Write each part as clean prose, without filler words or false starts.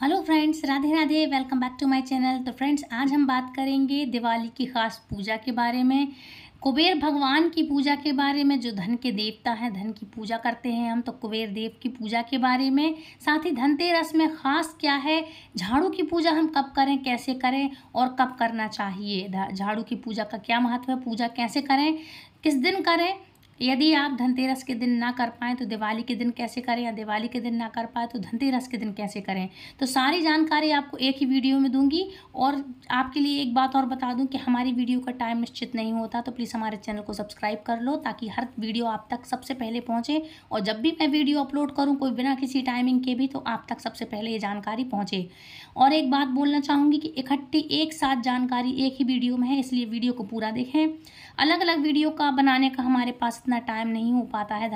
Hello friends, Radhe Radhe. Welcome back to my channel. तो friends, आज हम बात करेंगे दिवाली की खास पूजा के बारे में, कुबेर भगवान की पूजा के बारे में, जो धन के देवता हैं, धन की पूजा करते हैं हम, तो कुबेर देव की पूजा के बारे में। साथ ही धनतेरस में खास क्या है, झाड़ू की पूजा हम कब करें, कैसे करें और कब करना चाहिए, झाड़ू की पूजा का क्या महत्व है, पूजा कैसे करें, किस दिन करें, यदि आप धनतेरस के दिन ना कर पाएँ तो दिवाली के दिन कैसे करें, या दिवाली के दिन ना कर पाए तो धनतेरस के दिन कैसे करें। तो सारी जानकारी आपको एक ही वीडियो में दूंगी। और आपके लिए एक बात और बता दूं कि हमारी वीडियो का टाइम निश्चित नहीं होता, तो प्लीज़ हमारे चैनल को सब्सक्राइब कर लो ताकि हर वीडियो आप तक सबसे पहले पहुँचे। और जब भी मैं वीडियो अपलोड करूँ कोई बिना किसी टाइमिंग के भी, तो आप तक सबसे पहले ये जानकारी पहुँचे। और एक बात बोलना चाहूँगी कि इकट्ठी एक साथ जानकारी एक ही वीडियो में है, इसलिए वीडियो को पूरा देखें। अलग अलग वीडियो का बनाने का हमारे पास इतना टाइम नहीं हो पाता है,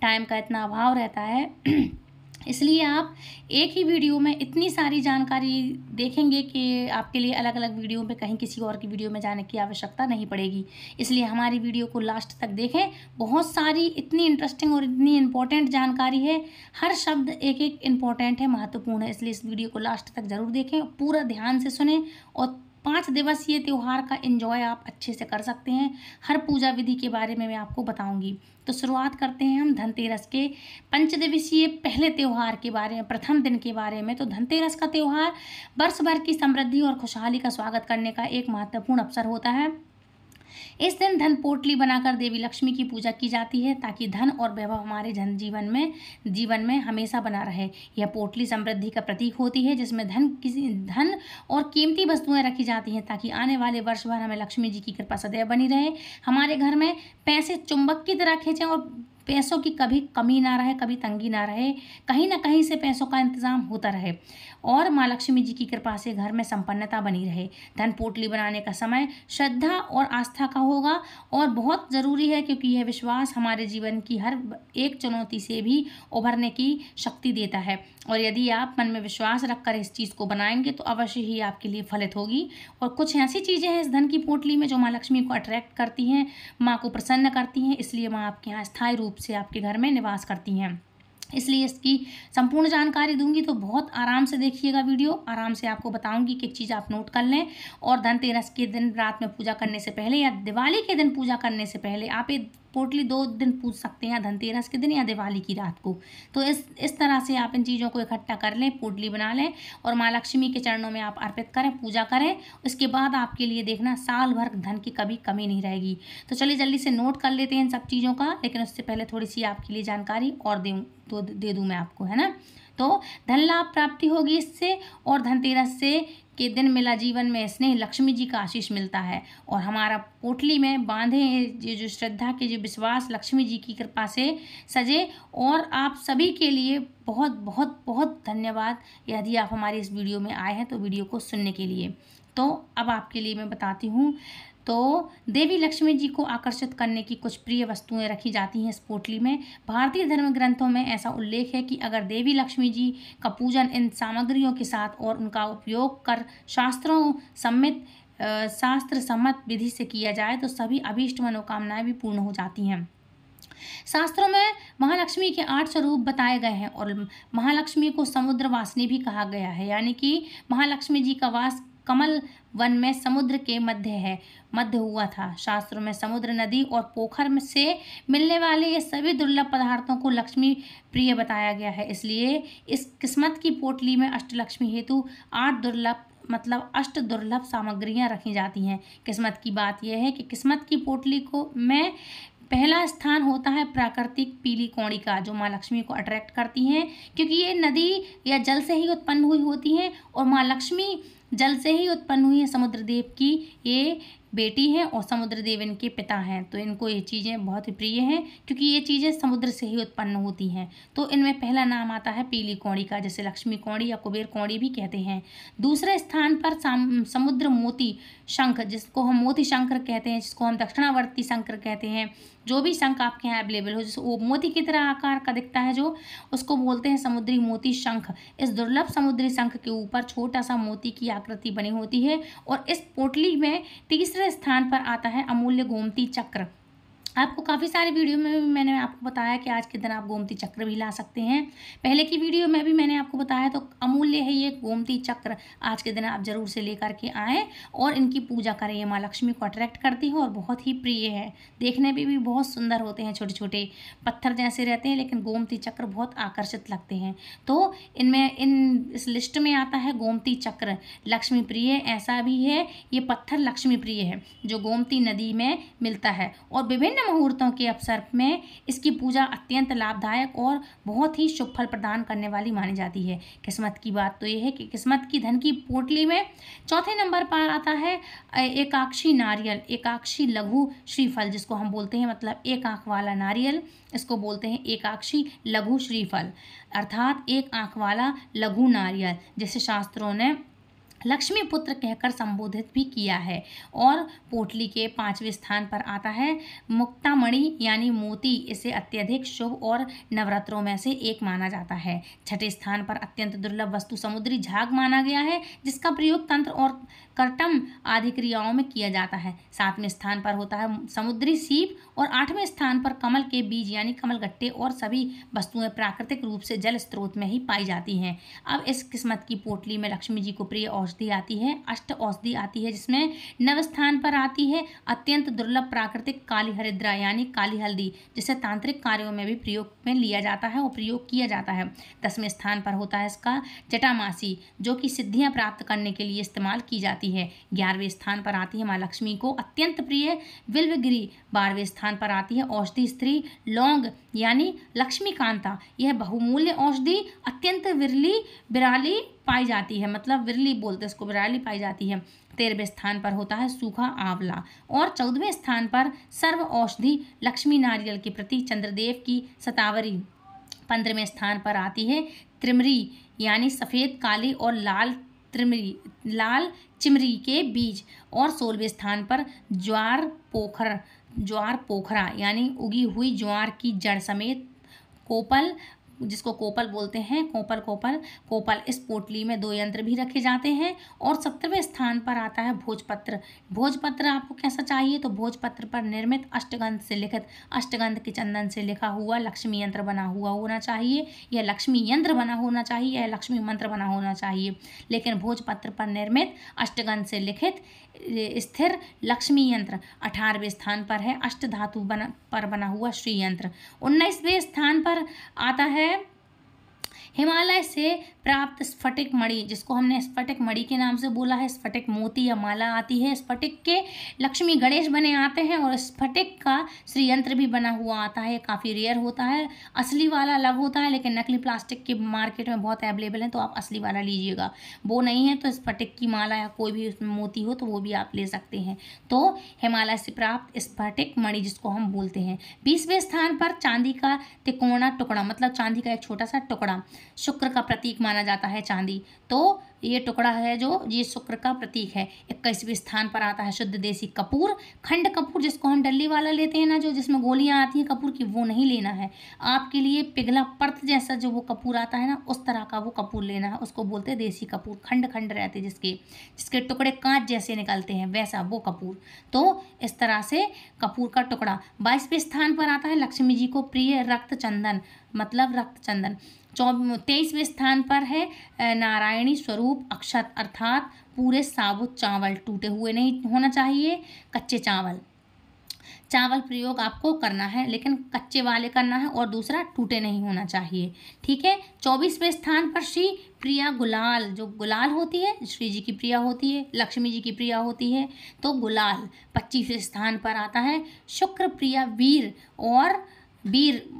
टाइम का इतना अभाव रहता है इसलिए आप एक ही वीडियो में इतनी सारी जानकारी देखेंगे कि आपके लिए अलग अलग वीडियो में कहीं किसी और की वीडियो में जाने की आवश्यकता नहीं पड़ेगी। इसलिए हमारी वीडियो को लास्ट तक देखें। बहुत सारी इतनी इंटरेस्टिंग और इतनी इम्पोर्टेंट जानकारी है, हर शब्द एक एक इम्पोर्टेंट है, महत्वपूर्ण है, इसलिए इस वीडियो को लास्ट तक ज़रूर देखें, पूरा ध्यान से सुने। और 5 दिवसीय त्यौहार का एंजॉय आप अच्छे से कर सकते हैं। हर पूजा विधि के बारे में मैं आपको बताऊंगी। तो शुरुआत करते हैं हम धनतेरस के पंचदिवसीय पहले त्यौहार के बारे में, प्रथम दिन के बारे में। तो धनतेरस का त्यौहार वर्ष भर की समृद्धि और खुशहाली का स्वागत करने का एक महत्वपूर्ण अवसर होता है। इस दिन धन पोटली बनाकर देवी लक्ष्मी की पूजा की जाती है ताकि धन और वैभव हमारे जीवन में हमेशा बना रहे। यह पोटली समृद्धि का प्रतीक होती है, जिसमें धन और कीमती वस्तुएं रखी जाती हैं ताकि आने वाले वर्ष भर हमें लक्ष्मी जी की कृपा सदैव बनी रहे। हमारे घर में पैसे चुंबक की तरह खींचें और पैसों की कभी कमी ना रहे, कभी तंगी ना रहे, कहीं ना कहीं से पैसों का इंतजाम होता रहे और माँ लक्ष्मी जी की कृपा से घर में संपन्नता बनी रहे। धन पोटली बनाने का समय श्रद्धा और आस्था का होगा और बहुत ज़रूरी है, क्योंकि यह विश्वास हमारे जीवन की हर एक चुनौती से भी उभरने की शक्ति देता है। और यदि आप मन में विश्वास रखकर इस चीज़ को बनाएंगे तो अवश्य ही आपके लिए फलित होगी। और कुछ ऐसी चीज़ें हैं इस धन की पोटली में जो माँ लक्ष्मी को अट्रैक्ट करती हैं, माँ को प्रसन्न करती हैं, इसलिए माँ आपके यहाँ स्थायी रूप से आपके घर में निवास करती हैं। इसलिए इसकी संपूर्ण जानकारी दूंगी, तो बहुत आराम से देखिएगा वीडियो। आराम से आपको बताऊंगी कि एक चीज़ आप नोट कर लें। और धनतेरस के दिन रात में पूजा करने से पहले या दिवाली के दिन पूजा करने से पहले आप ये पोटली 2 दिन पूज सकते हैं, धनतेरस के दिन या दिवाली की रात को। तो इस तरह से आप इन चीज़ों को इकट्ठा कर लें, पोटली बना लें और माँ लक्ष्मी के चरणों में आप अर्पित करें, पूजा करें। उसके बाद आपके लिए देखना साल भर धन की कभी कमी नहीं रहेगी। तो चलिए जल्दी से नोट कर लेते हैं इन सब चीज़ों का, लेकिन उससे पहले थोड़ी सी आपके लिए जानकारी और दे दूँ मैं आपको, है ना। तो धन लाभ प्राप्ति होगी इससे, और धनतेरस से के दिन मिला जीवन में स्नेह, लक्ष्मी जी का आशीष मिलता है। और हमारा पोटली में बांधे ये जो श्रद्धा के जो विश्वास लक्ष्मी जी की कृपा से सजे। और आप सभी के लिए बहुत बहुत बहुत धन्यवाद यदि आप हमारी इस वीडियो में आए हैं तो वीडियो को सुनने के लिए। तो अब आपके लिए मैं बताती हूँ। तो देवी लक्ष्मी जी को आकर्षित करने की कुछ प्रिय वस्तुएं रखी जाती हैं इस पोटली में। भारतीय धर्म ग्रंथों में ऐसा उल्लेख है कि अगर देवी लक्ष्मी जी का पूजन इन सामग्रियों के साथ और उनका उपयोग कर शास्त्र सम्मत विधि से किया जाए तो सभी अभीष्ट मनोकामनाएं भी पूर्ण हो जाती हैं। शास्त्रों में महालक्ष्मी के 8 स्वरूप बताए गए हैं और महालक्ष्मी को समुद्र वासिनी भी कहा गया है, यानी कि महालक्ष्मी जी का वास कमल वन में समुद्र के मध्य हुआ था। शास्त्रों में समुद्र, नदी और पोखर में से मिलने वाले ये सभी दुर्लभ पदार्थों को लक्ष्मी प्रिय बताया गया है। इसलिए इस किस्मत की पोटली में अष्टलक्ष्मी हेतु 8 दुर्लभ सामग्रियां रखी जाती हैं। किस्मत की बात यह है कि किस्मत की पोटली में पहला स्थान होता है प्राकृतिक पीली कौड़ी का, जो माँ लक्ष्मी को अट्रैक्ट करती हैं, क्योंकि ये नदी या जल से ही उत्पन्न हुई होती हैं और माँ लक्ष्मी जल से ही उत्पन्न हुई है। समुद्र देव की ये बेटी हैं और समुद्र देव इनके पिता हैं, तो इनको ये चीज़ें बहुत ही प्रिय हैं क्योंकि ये चीज़ें समुद्र से ही उत्पन्न होती हैं। तो इनमें पहला नाम आता है पीली कौड़ी का, जिसे लक्ष्मी कौड़ी या कुबेर कौड़ी भी कहते हैं। दूसरे स्थान पर समुद्र मोती शंख, जिसको हम मोती शंकर कहते हैं, जिसको हम दक्षिणावर्ती शंकर कहते हैं, जो भी शंख आपके यहाँ अवेलेबल हो, जैसे वो मोती की तरह आकार का दिखता है जो, उसको बोलते हैं समुद्री मोती शंख। इस दुर्लभ समुद्री शंख के ऊपर छोटा सा मोती की आकृति बनी होती है। और इस पोटली में तीसरे स्थान पर आता है अमूल्य गोमती चक्र, आपको काफ़ी सारे वीडियो में भी मैंने आपको बताया कि आज के दिन आप गोमती चक्र भी ला सकते हैं। पहले की वीडियो में भी मैंने आपको बताया, तो अमूल्य है ये गोमती चक्र। आज के दिन आप ज़रूर से लेकर के आएँ और इनकी पूजा करें। ये माँ लक्ष्मी को अट्रैक्ट करती है और बहुत ही प्रिय है। देखने में भी बहुत सुंदर होते हैं, छोटे छोटे पत्थर जैसे रहते हैं, लेकिन गोमती चक्र बहुत आकर्षित लगते हैं। तो इस लिस्ट में आता है गोमती चक्र लक्ष्मी प्रिय। ऐसा भी है ये पत्थर लक्ष्मी प्रिय है जो गोमती नदी में मिलता है, और विभिन्न मुहूर्तों के अवसर में इसकी पूजा अत्यंत लाभदायक और बहुत ही शुभ फल प्रदान करने वाली मानी जाती है। किस्मत की बात तो ये है कि किस्मत की धन की पोटली में चौथे नंबर पर आता है एकाक्षी नारियल, एकाक्षी लघु श्रीफल जिसको हम बोलते हैं, मतलब एक आंख वाला नारियल, इसको बोलते हैं एकाक्षी लघु श्रीफल, अर्थात एक आंख वाला लघु नारियल, जिसे शास्त्रों ने लक्ष्मी पुत्र कहकर संबोधित भी किया है। और पोटली के 5वें स्थान पर आता है मुक्तामणि यानी मोती। इसे अत्यधिक शुभ और नवरत्नों में से एक माना जाता है। 6ठे स्थान पर अत्यंत दुर्लभ वस्तु समुद्री झाग माना गया है, जिसका प्रयोग तंत्र और कर्तम आदि क्रियाओं में किया जाता है। 7वें स्थान पर होता है समुद्री सीप, और 8वें स्थान पर कमल के बीज यानी कमलगट्टे, और सभी वस्तुएं प्राकृतिक रूप से जल स्रोत में ही पाई जाती हैं। अब इस किस्मत की पोटली में लक्ष्मी जी को प्रिय औषधि आती है, अष्ट औषधि आती है, जिसमें 9वें स्थान पर आती है अत्यंत दुर्लभ प्राकृतिक काली हरिद्रा यानी काली हल्दी, जिसे तांत्रिक कार्यों में भी प्रयोग में लिया जाता है और प्रयोग किया जाता है। 10वें स्थान पर होता है इसका जटामासी, जो कि सिद्धियां प्राप्त करने के लिए इस्तेमाल की जाती है। 11वें स्थान पर आती है माँ लक्ष्मी को अत्यंत प्रिय बिल्वगिरी। 12वें स्थान पर आती है औषधि स्त्री लौंग यानी लक्ष्मीकांता। यह बहुमूल्य औषधि अत्यंत विरली पाई जाती है, मतलब विरली बोलते हैं इसको, विरली पाई जाती है। 13वें स्थान पर होता है सूखा आंवला, और 14वें स्थान पर सर्व औषधि लक्ष्मी नारियल के प्रति चंद्रदेव की शतावरी। 15वें स्थान पर आती है त्रिमरी यानी सफ़ेद, काली और लाल चिमरी के बीज, और 16वें स्थान पर ज्वार पोखरा यानी उगी हुई ज्वार की जड़ समेत कोपल, जिसको कोपल बोलते हैं, कोपल। इस पोटली में 2 यंत्र भी रखे जाते हैं। और 17वें स्थान पर आता है भोजपत्र आपको कैसा चाहिए, तो भोजपत्र पर निर्मित अष्टगंध से लिखित, अष्टगंध के चंदन से लिखा हुआ लक्ष्मी यंत्र बना हुआ होना चाहिए, या लक्ष्मी यंत्र बना होना चाहिए, या लक्ष्मी मंत्र बना होना चाहिए। लेकिन भोजपत्र पर निर्मित अष्टगंध से लिखित स्थिर लक्ष्मी यंत्र 18वें स्थान पर है, अष्ट धातु पर बना हुआ श्री यंत्र। 19वें स्थान पर आता है हिमालय से प्राप्त स्फटिक मणि, जिसको हमने स्फटिक मणि के नाम से बोला है। स्फटिक मोती या माला आती है। स्फटिक के लक्ष्मी गणेश बने आते हैं, और स्फटिक का श्री यंत्र भी बना हुआ आता है। काफ़ी रेयर होता है, असली वाला अलग होता है, लेकिन नकली प्लास्टिक के मार्केट में बहुत अवेलेबल है, तो आप असली वाला लीजिएगा। वो नहीं है तो स्फटिक की माला या कोई भी उसमें मोती हो तो वो भी आप ले सकते हैं। तो हिमालय से प्राप्त स्फटिक मणि जिसको हम बोलते हैं। 20वें स्थान पर चांदी का तिकोना टुकड़ा, मतलब चांदी का एक छोटा सा टुकड़ा, शुक्र का प्रतीक माना जाता है चांदी, तो ये टुकड़ा है जो ये शुक्र का प्रतीक है। 21वें स्थान पर आता है शुद्ध देसी कपूर, खंड कपूर, जिसको हम डल्ली वाला लेते हैं ना, जो जिसमें गोलियां आती हैं कपूर की, वो नहीं लेना है आपके लिए। पिघला पर्त जैसा जो वो कपूर आता है ना, उस तरह का वो कपूर लेना है, उसको बोलते हैं देसी कपूर। खंड खंड रहते जिसके टुकड़े कांच जैसे निकलते हैं, वैसा वो कपूर। तो इस तरह से कपूर का टुकड़ा। 22वें स्थान पर आता है लक्ष्मी जी को प्रिय रक्त चंदन, मतलब रक्त चंदन। 23वें स्थान पर है नारायणी स्वरूप अक्षत, अर्थात पूरे साबुत चावल, टूटे हुए नहीं होना चाहिए, कच्चे चावल प्रयोग आपको करना है, लेकिन कच्चे वाले करना है, और दूसरा टूटे नहीं होना चाहिए, ठीक है। 24वें स्थान पर श्री प्रिया गुलाल, जो गुलाल होती है श्री जी की प्रिया होती है, लक्ष्मी जी की प्रिया होती है, तो गुलाल। 25वें स्थान पर आता है शुक्र प्रिया वीर,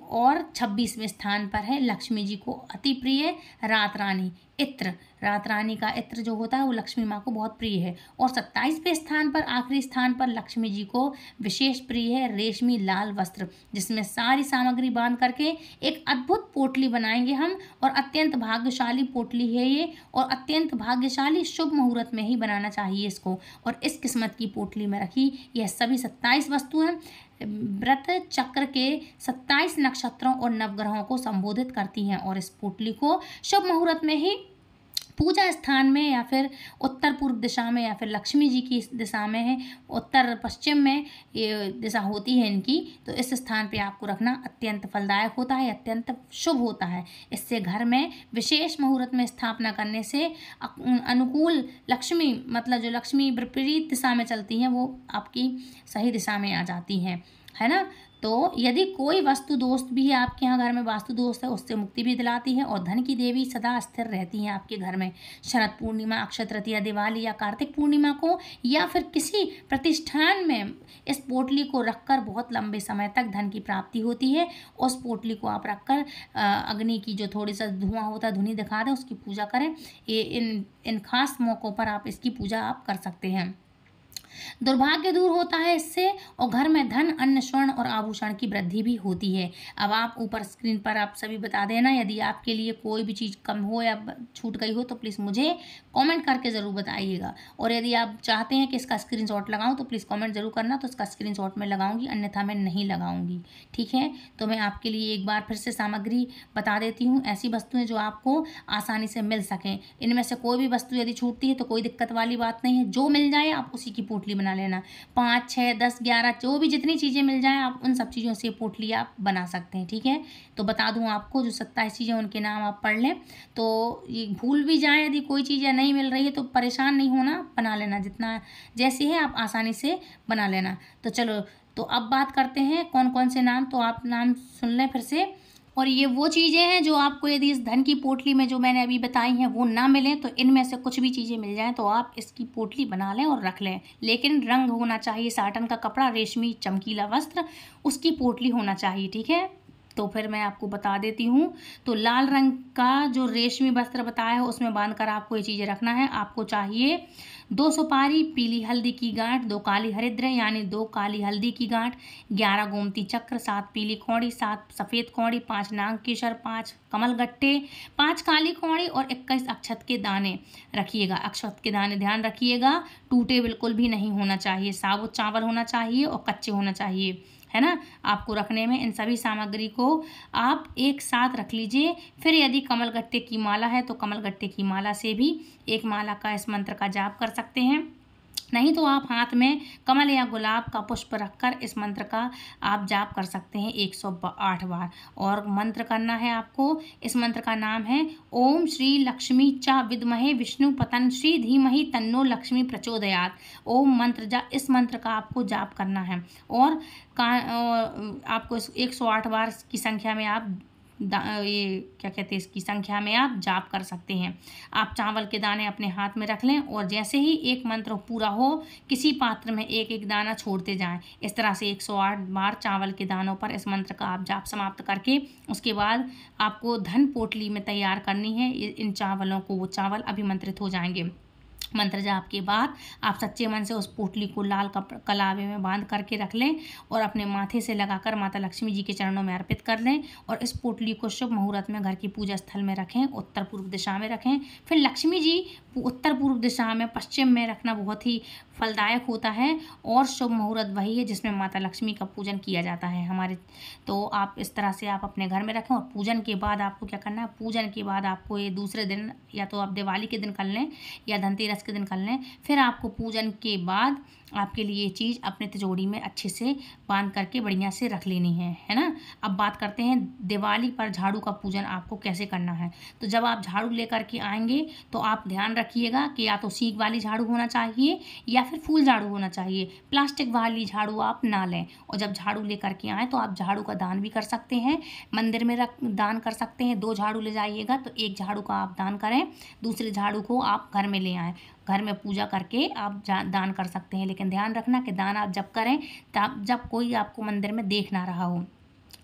और 26वें स्थान पर है लक्ष्मी जी को अति प्रिय रात रानी इत्र। रात रानी का इत्र जो होता है वो लक्ष्मी माँ को बहुत प्रिय है। और 27वें स्थान पर, आखिरी स्थान पर, लक्ष्मी जी को विशेष प्रिय है रेशमी लाल वस्त्र, जिसमें सारी सामग्री बांध करके एक अद्भुत पोटली बनाएंगे हम। और अत्यंत भाग्यशाली पोटली है ये, और अत्यंत भाग्यशाली शुभ मुहूर्त में ही बनाना चाहिए इसको। और इस किस्मत की पोटली में रखी यह सभी 27 वस्तुएं व्रत चक्र के 27 नक्षत्रों और नवग्रहों को संबोधित करती हैं, और इस पोटली को शुभ मुहूर्त में ही पूजा स्थान में या फिर उत्तर पूर्व दिशा में या फिर लक्ष्मी जी की दिशा में है, उत्तर पश्चिम में ये दिशा होती है इनकी, तो इस स्थान पे आपको रखना अत्यंत फलदायक होता है, अत्यंत शुभ होता है। इससे घर में विशेष मुहूर्त में स्थापना करने से अनुकूल लक्ष्मी, मतलब जो लक्ष्मी विपरीत दिशा में चलती हैं वो आपकी सही दिशा में आ जाती हैं, है ना। तो यदि कोई वस्तु दोष भी है आपके यहाँ घर में, वास्तु दोष है, उससे मुक्ति भी दिलाती है और धन की देवी सदा स्थिर रहती हैं आपके घर में। शरद पूर्णिमा, अक्षय तृतीया, दिवाली या कार्तिक पूर्णिमा को या फिर किसी प्रतिष्ठान में इस पोटली को रखकर बहुत लंबे समय तक धन की प्राप्ति होती है। उस पोटली को आप रखकर अग्नि की जो थोड़ी सा धुआं होता है, धुनी दिखा दें, उसकी पूजा करें। ये इन खास मौक़ों पर आप इसकी पूजा आप कर सकते हैं। दुर्भाग्य दूर होता है इससे और घर में धन, अन्न, स्वर्ण और आभूषण की वृद्धि भी होती है। अब आप ऊपर स्क्रीन पर आप सभी बता देना, यदि आपके लिए कोई भी चीज़ कम हो या छूट गई हो तो प्लीज़ मुझे कमेंट करके ज़रूर बताइएगा। और यदि आप चाहते हैं कि इसका स्क्रीनशॉट लगाऊं तो प्लीज़ कमेंट ज़रूर करना, तो इसका स्क्रीनशॉट मैं लगाऊंगी, अन्यथा मैं नहीं लगाऊंगी, ठीक है। तो मैं आपके लिए एक बार फिर से सामग्री बता देती हूँ, ऐसी वस्तुएँ जो आपको आसानी से मिल सकें। इनमें से कोई भी वस्तु यदि छूटती है तो कोई दिक्कत वाली बात नहीं है, जो मिल जाए आप उसी की पोटली बना लेना। 5, 6, 10, 11 जो भी जितनी चीज़ें मिल जाएं आप उन सब चीज़ों से पोटली आप बना सकते हैं, ठीक है। तो बता दूं आपको, जो 27 चीज़ें उनके नाम आप पढ़ लें, तो ये भूल भी जाएं यदि कोई चीज़ या नहीं मिल रही है तो परेशान नहीं होना, बना लेना, जितना जैसी है आप आसानी से बना लेना। तो चलो, तो अब बात करते हैं कौन कौन से नाम, तो आप नाम सुन लें फिर से। और ये वो चीज़ें हैं जो आपको यदि इस धन की पोटली में जो मैंने अभी बताई हैं वो ना मिलें तो इनमें से कुछ भी चीज़ें मिल जाएं तो आप इसकी पोटली बना लें और रख लें। लेकिन रंग होना चाहिए साटन का कपड़ा, रेशमी चमकीला वस्त्र, उसकी पोटली होना चाहिए, ठीक है। तो फिर मैं आपको बता देती हूँ। तो लाल रंग का जो रेशमी वस्त्र बताया है उसमें बांधकर आपको ये चीज़ें रखना है। आपको चाहिए 2 सुपारी, पीली हल्दी की गांठ, 2 काली हरिद्र यानी 2 काली हल्दी की गांठ, 11 गोमती चक्र, 7 पीली कौड़ी, 7 सफ़ेद कौड़ी, 5 नाग केसर, 5 कमल गट्टे, 5 काली कौड़ी और 21 अक्षत के दाने रखिएगा। अक्षत के दाने ध्यान रखिएगा, टूटे बिल्कुल भी नहीं होना चाहिए, साबुत चावल होना चाहिए और कच्चे होना चाहिए, है ना। आपको रखने में इन सभी सामग्री को आप एक साथ रख लीजिए। फिर यदि कमल गट्टे की माला है तो कमल गट्टे की माला से भी एक माला का इस मंत्र का जाप कर सकते हैं। नहीं तो आप हाथ में कमल या गुलाब का पुष्प रखकर इस मंत्र का आप जाप कर सकते हैं 108 बार। और मंत्र करना है आपको, इस मंत्र का नाम है ओम श्री लक्ष्मी च विद्महे विष्णु पतन श्री धीमहि तन्नो लक्ष्मी प्रचोदयात्। ओम मंत्र इस मंत्र का आपको जाप करना है और आपको 108 बार की संख्या में आप ये क्या कहते हैं, इसकी संख्या में आप जाप कर सकते हैं। आप चावल के दाने अपने हाथ में रख लें और जैसे ही एक मंत्र पूरा हो किसी पात्र में एक एक दाना छोड़ते जाएं। इस तरह से 108 बार चावल के दानों पर इस मंत्र का आप जाप समाप्त करके उसके बाद आपको धन पोटली में तैयार करनी है। इन चावलों को, वो चावल अभिमंत्रित हो जाएंगे। मंत्र जाप के बाद आप सच्चे मन से उस पोटली को लाल कलावे में बांध करके रख लें और अपने माथे से लगाकर माता लक्ष्मी जी के चरणों में अर्पित कर लें। और इस पोटली को शुभ मुहूर्त में घर की पूजा स्थल में रखें, उत्तर पूर्व दिशा में रखें। फिर लक्ष्मी जी उत्तर पूर्व दिशा में, पश्चिम में रखना बहुत ही फलदायक होता है और शुभ मुहूर्त वही है जिसमें माता लक्ष्मी का पूजन किया जाता है हमारे। तो आप इस तरह से आप अपने घर में रखें और पूजन के बाद आपको क्या करना है, पूजन के बाद आपको ये दूसरे दिन या तो आप दिवाली के दिन कर लें या धनतेरस के दिन कर लें। फिर आपको पूजन के बाद आपके लिए ये चीज़ अपने तिजोरी में अच्छे से बांध करके बढ़िया से रख लेनी है ना। अब बात करते हैं दिवाली पर झाड़ू का पूजन आपको कैसे करना है। तो जब आप झाड़ू लेकर के आएंगे तो आप ध्यान रखिएगा कि या तो सीख वाली झाड़ू होना चाहिए या फिर फूल झाड़ू होना चाहिए। प्लास्टिक वाली झाड़ू आप ना लें। और जब झाड़ू लेकर के आएँ तो आप झाड़ू का दान भी कर सकते हैं, मंदिर में दान कर सकते हैं। 2 झाड़ू ले जाइएगा तो एक झाड़ू का आप दान करें, दूसरे झाड़ू को आप घर में ले आएँ। घर में पूजा करके आप दान कर सकते हैं, लेकिन ध्यान रखना कि दान आप जब करें तब जब कोई आपको मंदिर में देख ना रहा हो।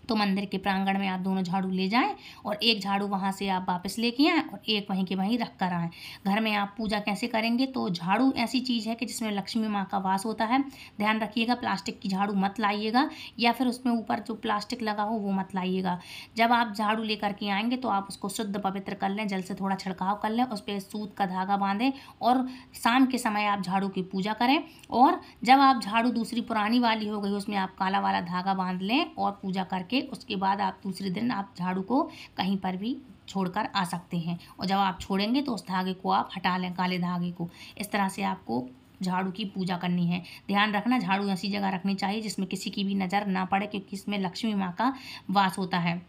तो मंदिर के प्रांगण में आप दोनों झाड़ू ले जाएं और एक झाड़ू वहाँ से आप वापस लेके आएँ और एक वहीं के वहीं रख कर आएँ। घर में आप पूजा कैसे करेंगे, तो झाड़ू ऐसी चीज़ है कि जिसमें लक्ष्मी माँ का वास होता है। ध्यान रखिएगा प्लास्टिक की झाड़ू मत लाइएगा या फिर उसमें ऊपर जो प्लास्टिक लगा हो वो मत लाइएगा। जब आप झाड़ू लेकर के आएंगे तो आप उसको शुद्ध पवित्र कर लें, जल से थोड़ा छिड़काव कर लें, उस पर सूत का धागा बांधें और शाम के समय आप झाड़ू की पूजा करें। और जब आप झाड़ू दूसरी पुरानी वाली हो गई उसमें आप काला वाला धागा बांध लें और पूजा करके करके उसके बाद आप दूसरे दिन आप झाड़ू को कहीं पर भी छोड़कर आ सकते हैं। और जब आप छोड़ेंगे तो उस धागे को आप हटा लें, काले धागे को। इस तरह से आपको झाड़ू की पूजा करनी है। ध्यान रखना, झाड़ू ऐसी जगह रखनी चाहिए जिसमें किसी की भी नज़र ना पड़े, क्योंकि इसमें लक्ष्मी माँ का वास होता है।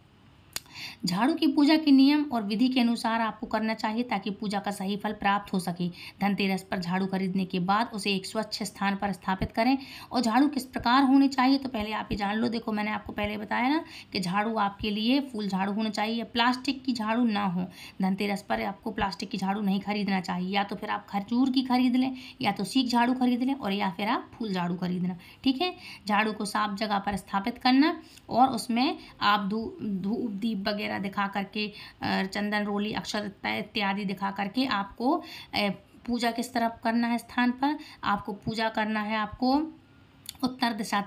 झाड़ू की पूजा के नियम और विधि के अनुसार आपको करना चाहिए ताकि पूजा का सही फल प्राप्त हो सके। धनतेरस पर झाड़ू खरीदने के बाद उसे एक स्वच्छ स्थान पर स्थापित करें। और झाड़ू किस प्रकार होनी चाहिए तो पहले आप ये जान लो। देखो, मैंने आपको पहले बताया ना कि झाड़ू आपके लिए फूल झाड़ू होना चाहिए, प्लास्टिक की झाड़ू ना हो। धनतेरस पर आपको प्लास्टिक की झाड़ू नहीं खरीदना चाहिए। या तो फिर आप खजूर की खरीद लें, या तो सीक झाड़ू खरीद लें, और या फिर आप फूल झाड़ू खरीदना। ठीक है। झाड़ू को साफ जगह पर स्थापित करना और उसमें आप धूप दीप वगैरह दिखा करके, चंदन रोली अक्षत इत्यादि दिखा करके आपको पूजा किस तरफ करना है, स्थान पर आपको पूजा करना है। आपको उत्तर दिशा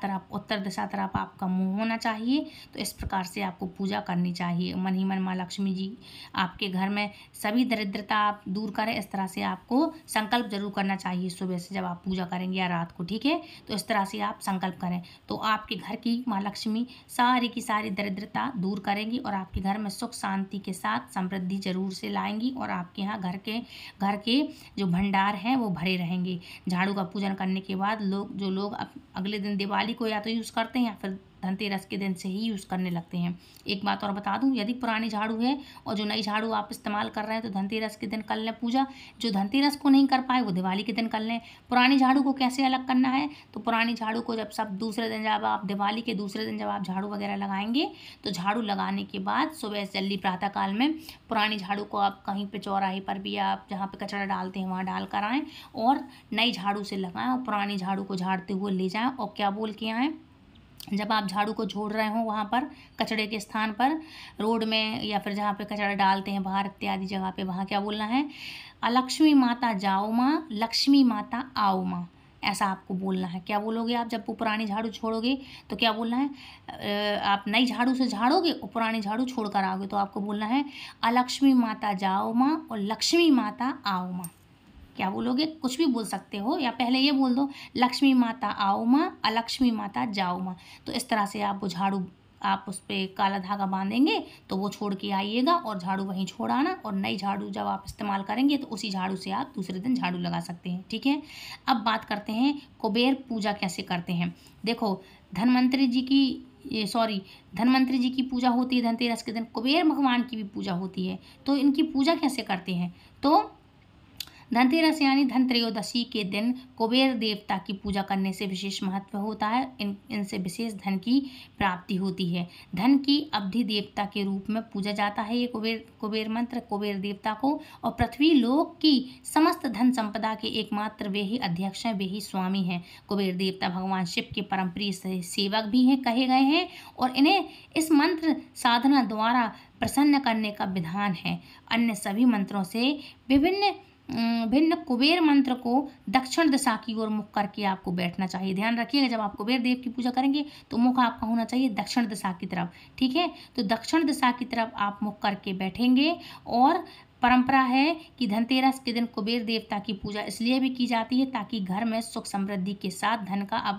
तरफ आपका मुंह होना चाहिए। तो इस प्रकार से आपको पूजा करनी चाहिए। मन ही मन माँ लक्ष्मी जी आपके घर में सभी दरिद्रता आप दूर करें, इस तरह से आपको संकल्प जरूर करना चाहिए सुबह से जब आप पूजा करेंगे या रात को। ठीक है। तो इस तरह से आप संकल्प करें तो आपके घर की माँ लक्ष्मी सारी की सारी दरिद्रता दूर करेंगी और आपके घर में सुख शांति के साथ समृद्धि जरूर से लाएंगी। और आपके यहाँ घर के जो भंडार हैं वो भरे रहेंगे। झाड़ू का पूजन करने के बाद जो लोग अगले दिन दिवाली को या तो यूज़ करते हैं या फिर धनतेरस के दिन से ही यूज़ करने लगते हैं। एक बात और बता दूं, यदि पुरानी झाड़ू है और जो नई झाड़ू आप इस्तेमाल कर रहे हैं तो धनतेरस के दिन कर लें पूजा। जो धनतेरस को नहीं कर पाए वो दिवाली के दिन कर लें। पुरानी झाड़ू को कैसे अलग करना है तो पुरानी झाड़ू को जब आप दिवाली के दूसरे दिन जब आप झाड़ू वगैरह लगाएंगे तो झाड़ू लगाने के बाद सुबह जल्दी प्रातःकाल में पुरानी झाड़ू को आप कहीं पे चौराहे पर भी आप जहाँ पे कचरा डालते हैं वहाँ डाल कर आएँ और नई झाड़ू से लगाएं और पुरानी झाड़ू को झाड़ते हुए ले जाएं। और क्या बोल के आएँ, जब आप झाड़ू को छोड़ रहे हो वहाँ पर कचड़े के स्थान पर, रोड में या फिर जहाँ पे कचरा डालते हैं बाहर इत्यादि जगह पे, वहाँ क्या बोलना है, अलक्ष्मी माता जाओ माँ, लक्ष्मी माता आओ माँ। ऐसा आपको बोलना है। क्या बोलोगे आप जब वो पुरानी झाड़ू छोड़ोगे तो क्या बोलना है, आप नई झाड़ू से झाड़ोगे और पुरानी झाड़ू छोड़ कर आओगे तो आपको बोलना है अलक्ष्मी माता जाओ माँ और लक्ष्मी माता आओ माँ। क्या बोलोगे, कुछ भी बोल सकते हो या पहले ये बोल दो लक्ष्मी माता आओ माँ, अलक्ष्मी माता जाओ माँ। तो इस तरह से आप वो झाड़ू आप उस पर काला धागा बांधेंगे तो वो छोड़ के आइएगा और झाड़ू वहीं छोड़ आना। और नई झाड़ू जब आप इस्तेमाल करेंगे तो उसी झाड़ू से आप दूसरे दिन झाड़ू लगा सकते हैं। ठीक है। अब बात करते हैं कुबेर पूजा कैसे करते हैं। देखो, धनवंतरी जी की पूजा होती है धनतेरस के दिन। कुबेर भगवान की भी पूजा होती है। तो इनकी पूजा कैसे करते हैं तो धनतेरस यानी धनत्रयोदशी के दिन कुबेर देवता की पूजा करने से विशेष महत्व होता है। इनसे विशेष धन की प्राप्ति होती है। धन की अवधि देवता के रूप में पूजा जाता है ये कुबेर मंत्र कुबेर देवता को। और पृथ्वी लोक की समस्त धन संपदा के एकमात्र वे ही अध्यक्ष हैं, वे ही स्वामी हैं। कुबेर देवता भगवान शिव के परम प्रिय सेवक भी हैं कहे गए हैं और इन्हें इस मंत्र साधना द्वारा प्रसन्न करने का विधान है। अन्य सभी मंत्रों से भिन्न कुबेर मंत्र को दक्षिण दिशा की ओर मुख करके आपको बैठना चाहिए। ध्यान रखिएगा, जब आप कुबेर देव की पूजा करेंगे तो मुख आपका होना चाहिए दक्षिण दिशा की तरफ। ठीक है। तो दक्षिण दिशा की तरफ आप मुख करके बैठेंगे। और परंपरा है कि धनतेरस के दिन कुबेर देवता की पूजा इसलिए भी की जाती है ताकि घर में सुख समृद्धि के साथ धन का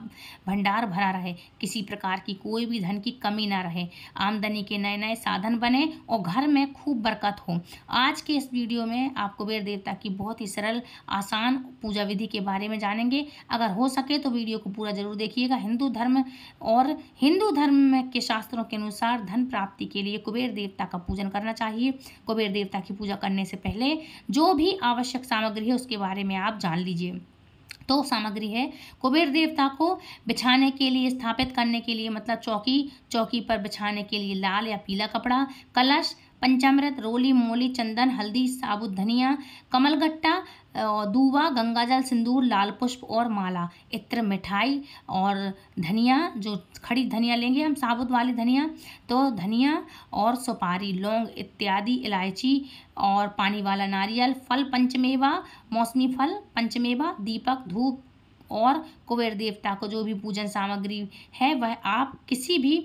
भंडार भरा रहे, किसी प्रकार की कोई भी धन की कमी ना रहे, आमदनी के नए नए साधन बने और घर में खूब बरकत हो। आज के इस वीडियो में आप कुबेर देवता की बहुत ही सरल आसान पूजा विधि के बारे में जानेंगे। अगर हो सके तो वीडियो को पूरा जरूर देखिएगा। हिंदू धर्म के शास्त्रों के अनुसार धन प्राप्ति के लिए कुबेर देवता का पूजन करना चाहिए। कुबेर देवता की पूजा करने से पहले जो भी आवश्यक सामग्री है उसके बारे में आप जान लीजिए। तो सामग्री है, कुबेर देवता को बिछाने के लिए, स्थापित करने के लिए, मतलब चौकी पर बिछाने के लिए लाल या पीला कपड़ा, कलश, पंचामृत, रोली, मोली, चंदन, हल्दी, साबुत धनिया, कमलगट्टा, दूबा, गंगाजल, सिंदूर, लाल पुष्प और माला, इत्र, मिठाई और धनिया, जो खड़ी धनिया लेंगे हम, साबुत वाली धनिया, तो धनिया और सुपारी, लौंग इत्यादि, इलायची और पानी वाला नारियल, फल पंचमेवा, मौसमी फल पंचमेवा, दीपक, धूप और कुबेर देवता को जो भी पूजन सामग्री है वह आप किसी भी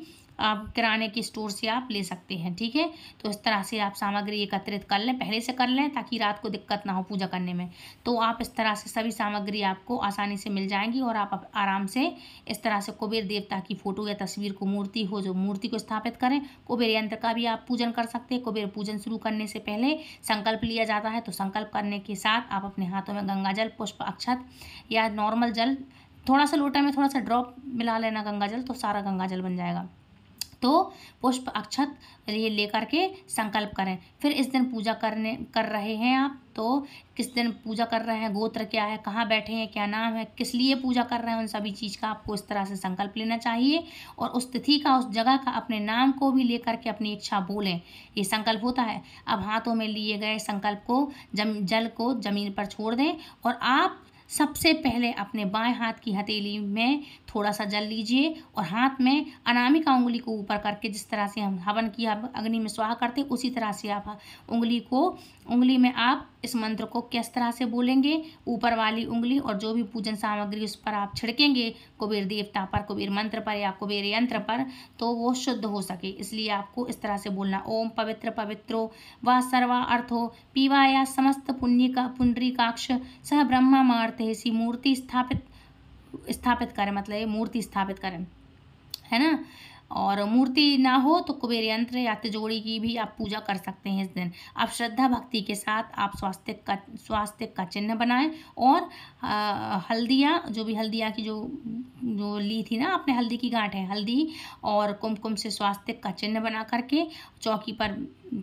आप किराने की स्टोर से आप ले सकते हैं। ठीक है, तो इस तरह से आप सामग्री एकत्रित कर लें, पहले से कर लें ताकि रात को दिक्कत ना हो पूजा करने में। तो आप इस तरह से सभी सामग्री आपको आसानी से मिल जाएंगी और आप आराम से इस तरह से कुबेर देवता की फोटो या तस्वीर को, मूर्ति हो जो मूर्ति को स्थापित करें। कुबेर यंत्र का भी आप पूजन कर सकते हैं। कुबेर पूजन शुरू करने से पहले संकल्प लिया जाता है, तो संकल्प करने के साथ आप अपने हाथों में गंगा जल, पुष्प, अक्षत या नॉर्मल जल, थोड़ा सा लोटा में थोड़ा सा ड्रॉप मिला लेना गंगा जल, तो सारा गंगा जल बन जाएगा। तो पुष्प, अक्षत ये लेकर के संकल्प करें। फिर इस दिन पूजा कर रहे हैं आप, तो किस दिन पूजा कर रहे हैं, गोत्र क्या है, कहाँ बैठे हैं, क्या नाम है, किस लिए पूजा कर रहे हैं, उन सभी चीज़ का आपको इस तरह से संकल्प लेना चाहिए। और उस तिथि का, उस जगह का, अपने नाम को भी लेकर के अपनी इच्छा बोलें, ये संकल्प होता है। अब हाथों में लिए गए संकल्प को, जल को जमीन पर छोड़ दें और आप सबसे पहले अपने बाएं हाथ की हथेली में थोड़ा सा जल लीजिए और हाथ में अनामिका उंगली को ऊपर करके, जिस तरह से हम हवन की अग्नि में स्वाहा करते उसी तरह से आप उंगली में आप इस मंत्र को किस तरह से बोलेंगे, ऊपर वाली उंगली, और जो भी पूजन सामग्री उस पर आप छिड़केंगे कुबेर देवता पर, कुबेर मंत्र पर या कुबेर यंत्र पर, तो वो शुद्ध हो सके। इसलिए आपको इस तरह से बोलना, ओम पवित्र पवित्रो व सर्वा अर्थो पीवाया समस्त पुंडरीकाक्ष सह ब्रह्मा मार्तेसी मूर्ति स्थापित करें, मतलब ये मूर्ति स्थापित करें, है ना। और मूर्ति ना हो तो कुबेर यंत्र या तिजोरी की भी आप पूजा कर सकते हैं। इस दिन आप श्रद्धा भक्ति के साथ आप स्वास्तिक का चिन्ह बनाएं और हल्दियाँ, जो भी हल्दियाँ की जो ली थी ना आपने, हल्दी की गांठ है, हल्दी और कुमकुम से स्वास्तिक का चिन्ह बना करके चौकी पर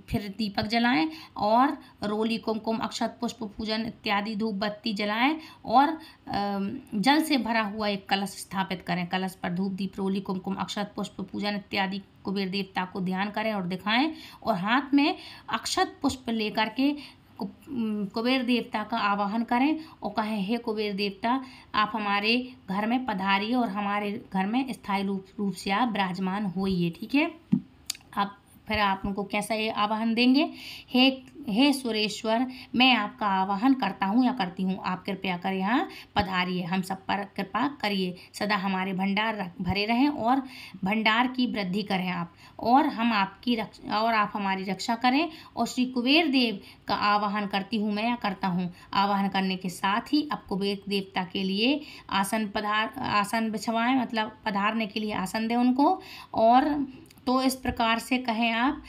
फिर दीपक जलाएं और रोली, कुमकुम, अक्षत, पुष्प पूजन इत्यादि धूप बत्ती जलाएं और जल से भरा हुआ एक कलश स्थापित करें। कलश पर धूप, दीप, रोली, कुमकुम, अक्षत, पुष्प पूजन इत्यादि कुबेर देवता को ध्यान करें और दिखाएं और हाथ में अक्षत पुष्प लेकर के कुबेर देवता का आवाहन करें और कहें, हे कुबेर देवता, आप हमारे घर में पधारिए और हमारे घर में स्थायी रूप से आप विराजमान होइए। ठीक है, फिर आप उनको कैसा ये आवाहन देंगे, हे सुरेश्वर, मैं आपका आवाहन करता हूँ या करती हूँ, आप कृपया कर यहाँ पधारिए, हम सब पर कृपा करिए, सदा हमारे भंडार भरे रहें और भंडार की वृद्धि करें आप, और आप हमारी रक्षा करें। और श्री कुबेर देव का आवाहन करती हूँ मैं या करता हूँ। आवाहन करने के साथ ही अब कुबेर देवता के लिए आसन बिछवाएं, मतलब पधारने के लिए आसन दें उनको। और तो इस प्रकार से कहें आप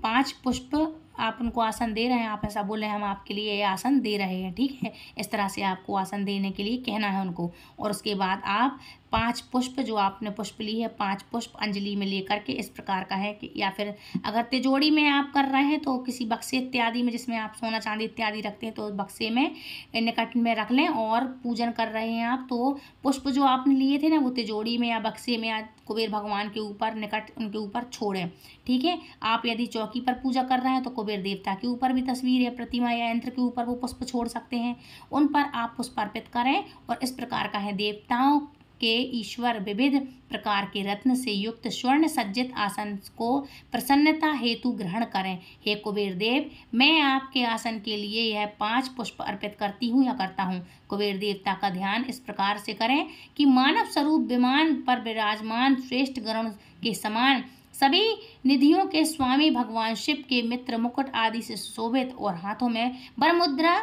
5 पुष्प आप उनको आसन दे रहे हैं, आप ऐसा बोले, हम आपके लिए ये आसन दे रहे हैं। ठीक है, इस तरह से आपको आसन देने के लिए कहना है उनको। और उसके बाद आप 5 पुष्प, जो आपने पुष्प ली है, 5 पुष्प अंजलि में लेकर के इस प्रकार का है कि, या फिर अगर तिजोरी में आप कर रहे हैं तो किसी बक्से इत्यादि में, जिसमें आप सोना चांदी इत्यादि रखते हैं, तो उस बक्से में निकट में रख लें और पूजन कर रहे हैं आप, तो पुष्प जो आपने लिए थे ना, वो तिजोरी में या बक्से में या कुबेर भगवान के ऊपर निकट उनके ऊपर छोड़ें। ठीक है, आप यदि चौकी पर पूजा कर रहे हैं तो कुबेर देवता के ऊपर भी तस्वीर या प्रतिमा या यंत्र के ऊपर वो पुष्प छोड़ सकते हैं, उन पर आप पुष्प अर्पित करें। और इस प्रकार का है, देवताओं के ईश्वर विविध प्रकार के रत्न से युक्त स्वर्ण सज्जित आसन को प्रसन्नता हेतु ग्रहण करें। हे कुबेर देव, मैं आपके आसन के लिए यह 5 पुष्प अर्पित करती हूँ या करता हूँ। कुबेर देवता का ध्यान इस प्रकार से करें कि मानव स्वरूप विमान पर विराजमान श्रेष्ठ गरुण के समान सभी निधियों के स्वामी भगवान शिव के मित्र मुकुट आदि से सुशोभित और हाथों में वरमुद्रा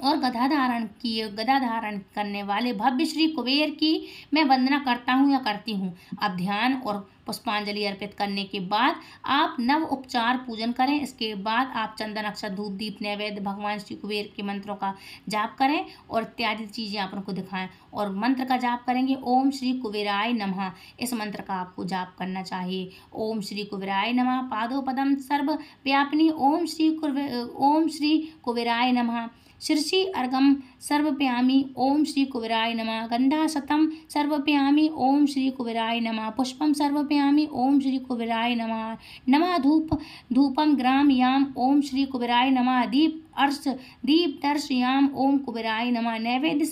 और गदा धारण करने वाले भव्य श्री कुबेर की मैं वंदना करता हूँ या करती हूँ। अब ध्यान और पुष्पांजलि अर्पित करने के बाद आप नव उपचार पूजन करें। इसके बाद आप चंदन, अक्षत, धूप, दीप, नैवेद्य भगवान श्री कुबेर के मंत्रों का जाप करें और इत्यादि चीज़ें आप उनको दिखाएं और मंत्र का जाप करेंगे। ओम श्री कुबेराय नमः, इस मंत्र का आपको जाप करना चाहिए। ओम श्री कुबेराय नमः पादोपदम सर्व व्यापिनी, ओम श्री कुबेराय नमः शीर्षि अर्घम सर्वप्यामी, ओम श्री कुबेराय नमः गंधाशतम सर्वप्यामी, ओम श्री कुबेराय नमः पुष्पम सर्वप्यामी, ओम श्री कुबेराय नमः नमः धूपम ग्राम याम, ओम श्री कुबेराय नमः दीप दर्श याम, ओम कुबेराय नमः नैवेद्य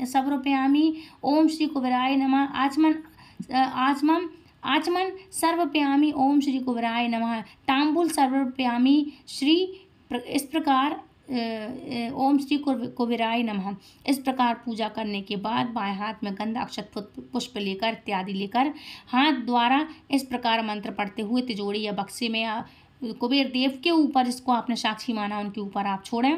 सर्वप्यामी, ओम श्री कुबेराय नमः आचमन सर्वप्यामी, ओम श्री कुबेराय नमः तांबूल सर्वप्यामी। इस प्रकार ओम श्री कुबेराय नमः। इस प्रकार पूजा करने के बाद बाएं हाथ में गंध अक्षत पुष्प लेकर इत्यादि लेकर हाथ द्वारा इस प्रकार मंत्र पढ़ते हुए तिजोरी या बक्से में कुबेर देव के ऊपर, जिसको आपने साक्षी माना उनके ऊपर आप छोड़ें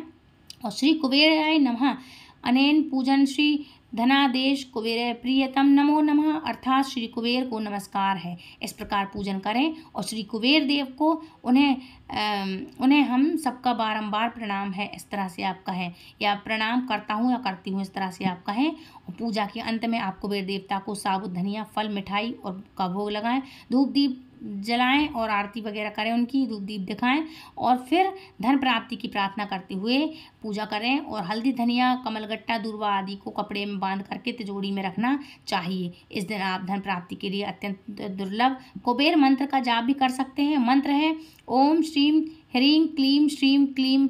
और श्री कुबेराय नमः अनेन पूजन श्री धनादेश कुबेर प्रियतम नमो नमः अर्थात श्री कुबेर को नमस्कार है, इस प्रकार पूजन करें और श्री कुबेर देव को उन्हें हम सबका बारंबार प्रणाम है, इस तरह से आप कहें, या प्रणाम करता हूँ या करती हूँ, इस तरह से आप कहें। और पूजा के अंत में आप कुबेर देवता को साबुत धनिया, फल, मिठाई और का भोग लगाएं, धूप दीप जलाएं और आरती वगैरह करें, उनकी धूप दीप दिखाएं और फिर धन प्राप्ति की प्रार्थना करते हुए पूजा करें। और हल्दी, धनिया, कमलगट्टा, दूर्वा आदि को कपड़े में बांध करके तिजोरी में रखना चाहिए। इस दिन आप धन प्राप्ति के लिए अत्यंत दुर्लभ कुबेर मंत्र का जाप भी कर सकते हैं। मंत्र है ओम श्रीम ह्रीं क्लीं श्रीं क्लीं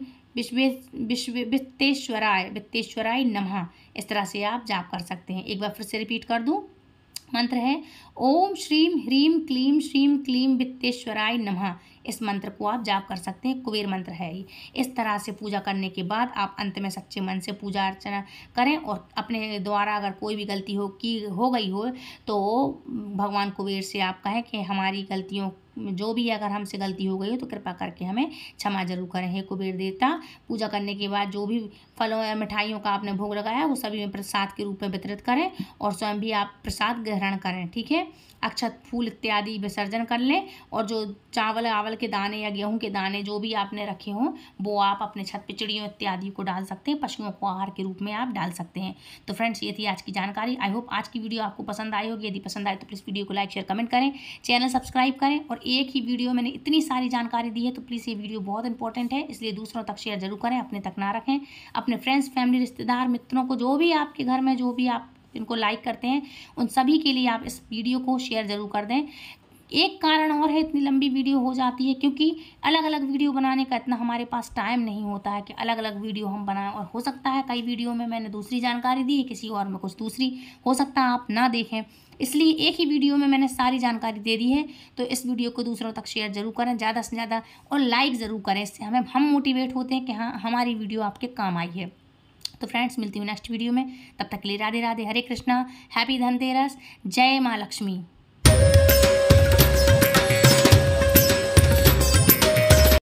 वित्तेश्वराय नमः। इस तरह से आप जाप कर सकते हैं। एक बार फिर से रिपीट कर दूं, मंत्र है ओम श्रीं ह्रीं क्लीं श्रीं क्लीं वित्तेश्वराय नमः। इस मंत्र को आप जाप कर सकते हैं, कुबेर मंत्र है ये। इस तरह से पूजा करने के बाद आप अंत में सच्चे मन से पूजा अर्चना करें और अपने द्वारा अगर कोई भी गलती हो गई हो तो भगवान कुबेर से आप कहें कि हमारी गलतियों जो भी अगर हमसे गलती हो गई हो तो कृपा करके हमें क्षमा जरूर करें। हे कुबेर देवता, पूजा करने के बाद जो भी फलों या मिठाइयों का आपने भोग लगाया वो सभी में प्रसाद के रूप में वितरित करें और स्वयं भी आप प्रसाद ग्रहण करें, ठीक है। अक्षत, फूल इत्यादि विसर्जन कर लें और जो चावल आवल के दाने या गेहूं के दाने जो भी आपने रखे हों वो आप अपने छत पे चिड़ियों इत्यादि को डाल सकते हैं, पशुओं को आहार के रूप में आप डाल सकते हैं। तो फ्रेंड्स, ये थी आज की जानकारी। आई होप आज की वीडियो आपको पसंद आई होगी। यदि पसंद आए तो प्लीज़ वीडियो को लाइक, शेयर, कमेंट करें, चैनल सब्सक्राइब करें। और एक ही वीडियो मैंने इतनी सारी जानकारी दी है तो प्लीज़ ये वीडियो बहुत इंपॉर्टेंट है, इसलिए दूसरों तक शेयर जरूर करें, अपने तक ना रखें। अपने फ्रेंड्स, फैमिली, रिश्तेदार, मित्रों को, जो भी आपके घर में जो भी आप इनको लाइक करते हैं उन सभी के लिए आप इस वीडियो को शेयर जरूर कर दें। एक कारण और है इतनी लंबी वीडियो हो जाती है क्योंकि अलग अलग वीडियो बनाने का इतना हमारे पास टाइम नहीं होता है कि अलग अलग वीडियो हम बनाएं। और हो सकता है कई वीडियो में मैंने दूसरी जानकारी दी है, किसी और में कुछ दूसरी, हो सकता है आप ना देखें, इसलिए एक ही वीडियो में मैंने सारी जानकारी दे दी है। तो इस वीडियो को दूसरों तक शेयर जरूर करें, ज़्यादा से ज़्यादा, और लाइक ज़रूर करें। इससे हम मोटिवेट होते हैं कि हाँ, हमारी वीडियो आपके काम आई है। तो फ्रेंड्स, मिलती हूँ नेक्स्ट वीडियो में, तब तक के लिए राधे राधे, हरे कृष्णा, हैप्पी धनतेरस, जय माँ लक्ष्मी।